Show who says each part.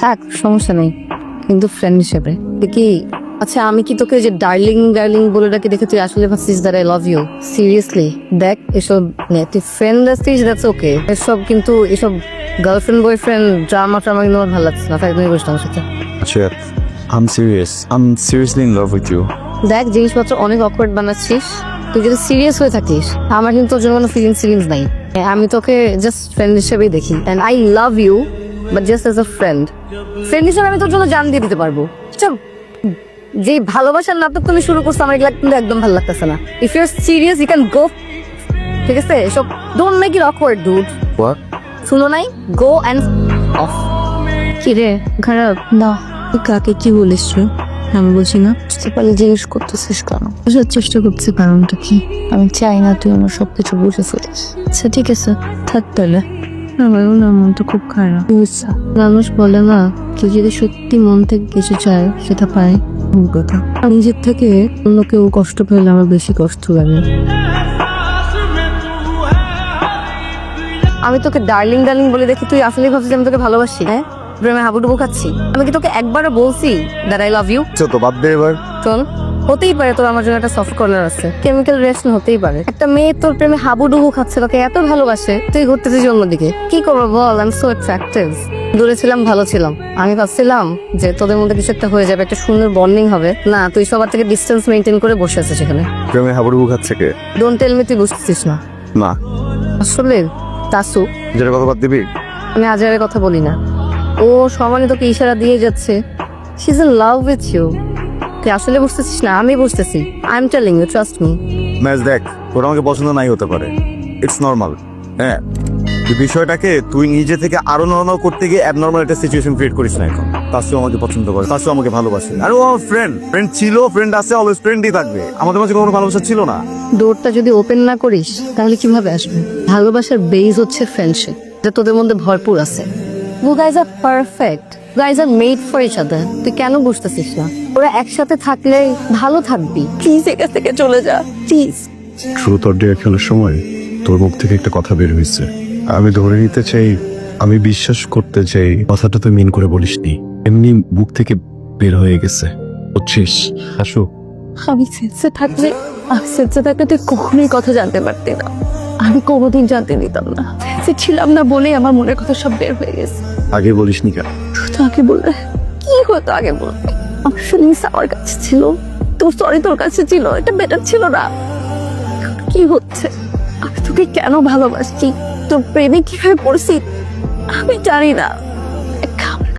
Speaker 1: থাক সমস্যা নেই, কিন্তু ফ্রেন্ড হিসেবে দেখি। আচ্ছা আমি কি তোকে যে ডার্লিং ডার্লিং বলে ডাকি দেখে তুই আসলে ভাবছিস that I love you? Seriously দেখ, এসব তুই ফ্রেন্ড আসছিস, দ্যাটস ওকে। এসব কিন্তু এসব গার্লফ্রেন্ড বয়ফ্রেন্ড ড্রামা ট্রামা কিন্তু আমার ভালো লাগছে না। তাই তুমি বসে আমার সাথে।
Speaker 2: আচ্ছা, I'm serious. I'm seriously in love with you.
Speaker 1: দেখ জিনিসপত্র অনেক অকওয়ার্ড বানাচ্ছিস। তুই যদি সিরিয়াস হয়ে থাকিস, আমার কিন্তু তোর জন্য কোনো ফিলিংস নাই। আমি তোকে জাস্ট ফ্রেন্ড হিসেবেই দেখি, and I love you but just as a friend. Friend হিসেবে আমি তোর জন্য জান দিয়ে দিতে পারবো। যে ভালোবাসার নাটক তুমি শুরু করছো আমার এগুলা কিন্তু একদম ভালো লাগতেছে না। If you are serious you can go, ঠিক আছে? সব don't make it awkward dude.
Speaker 2: What?
Speaker 1: শুনো নাই, গো অ্যান্ড অফ। কি রে খারাপ না? তুই কাকে কি বলিস? আমি বলছি না, বুঝতে পারলে জিজ্ঞেস করতেছিস কেন? বোঝার চেষ্টা করছি কারণটা কি। আমি চাই না তুই আমার সবকিছু বুঝে ফেলিস। আচ্ছা ঠিক আছে, থাক তাহলে। আমারও না মনটা খুব খারাপ। মানুষ বলে না, কেউ যদি সত্যি মন থেকে কিছু চায় সেটা পায়। ভুল কথা। নিজের থেকে অন্য কেউ কষ্ট পেলে আমার বেশি কষ্ট লাগে। আমি তোকে ডার্লিং ডার্লিং বলে দেখি তুই আসলে ভাবছিস আমি তোকে ভালোবাসি? হ্যাঁ, প্রেমে হাবুডুবু খাচ্ছি? আমি কি তোকে একবারও বলছি দ্যাট আই লাভ ইউ?
Speaker 2: তো বাদ দে এবার।
Speaker 1: চল, হতেই পারে তোর আমার জন্য একটা সফট কর্নার আছে, কেমিক্যাল রিঅ্যাকশন হতেই পারে। একটা মেয়ে তোর প্রেমে হাবুডুবু খাচ্ছে, তোকে এত ভালোবাসে, তুই ঘুরতেছিস অন্যদিকে। কি করবো বল? I am so attractive. দূরে ছিলাম, ভালো ছিলাম, আমি ভাবছিলাম যে তোদের মধ্যে কিছু একটা হয়ে যাবে, একটা সুন্দর বন্ডিং হবে। না, তুই সবার থেকে ডিস্টেন্স মেনটেন করে বসে আছিস সেখানে।
Speaker 2: প্রেমে হাবুডুবু খাচ্ছে কে?
Speaker 1: ডোন্ট টেল মি তুই বুঝতেছিস না।
Speaker 2: না,
Speaker 1: আসলে তাসু,
Speaker 2: যেটা কথা বাদ দিবি।
Speaker 1: আমি আজের কথা বলি না। ও সমানে তোকে ইশারা দিয়ে যাচ্ছে, she is in love with you. তুই আসলে বুঝতেছিস না, আমি বুঝতেছি। I am telling you, trust me.
Speaker 2: Match দেখ, ওরা আমাকে পছন্দ নাই হতে পারে, ইটস নর্মাল। হ্যাঁ, এই বিষয়টাকে তুই নিজে থেকে আরো নর্মাল করতে গিয়ে অ্যাবনর্মাল একটা সিচুয়েশন ক্রিয়েট করিস না। এখন তাসু আমাকে পছন্দ করে, তাসু আমাকে ভালোবাসে, আর ও আমার ফ্রেন্ড ছিল, ফ্রেন্ড আছে, অলওয়েজ ফ্রেন্ডই থাকবে। আমাদের মাঝে কোনো ভালোবাসা ছিল না।
Speaker 1: ডোরটা যদি ওপেন না করিস তাহলে কিভাবে আসবে? ভালোবাসার বেস হচ্ছে ফ্রেন্ডশিপ, যা তোদের মধ্যে ভরপুর আছে। You guys are perfect. You guys are made for each other. তুই কেন বুঝতেছিস না? ওরা একসাথে থাকলে ভালো থাকবি। প্লিজ এখান থেকে চলে যা, প্লিজ।
Speaker 3: ট্রুথ অর ডেয়ার খেলার সময় তোর মুখ থেকে একটা কথা বের হয়েছে। আমি ধরে নিতে চাই, আমি বিশ্বাস করতে চাই কথাটা তুই মিন করে বলিসনি, এমনি বুক থেকে বের হয়ে গেছে, বুঝছিস? আসো।
Speaker 1: আমি সেন্সে থাকলে তুই কখনোই কথা জানতে পারতি না। আমি কোনোদিন জানতে দিতাম না। সেন্সে ছিলাম না বলেই আমার মনের কথা সব বের হয়ে গেছে।
Speaker 3: আগে বলিসনি কেন?
Speaker 1: তো আগে বললে কি হতো? আগে বলবে আমার ফিলিংস আমার কাছে ছিল, তোর সরি তোর কাছে ছিল, এটা বেটার ছিল না? কি হচ্ছে? আমি তোকে কেন ভালোবাসছি, তোর প্রেমে কিভাবে পড়ছি আমি জানি না।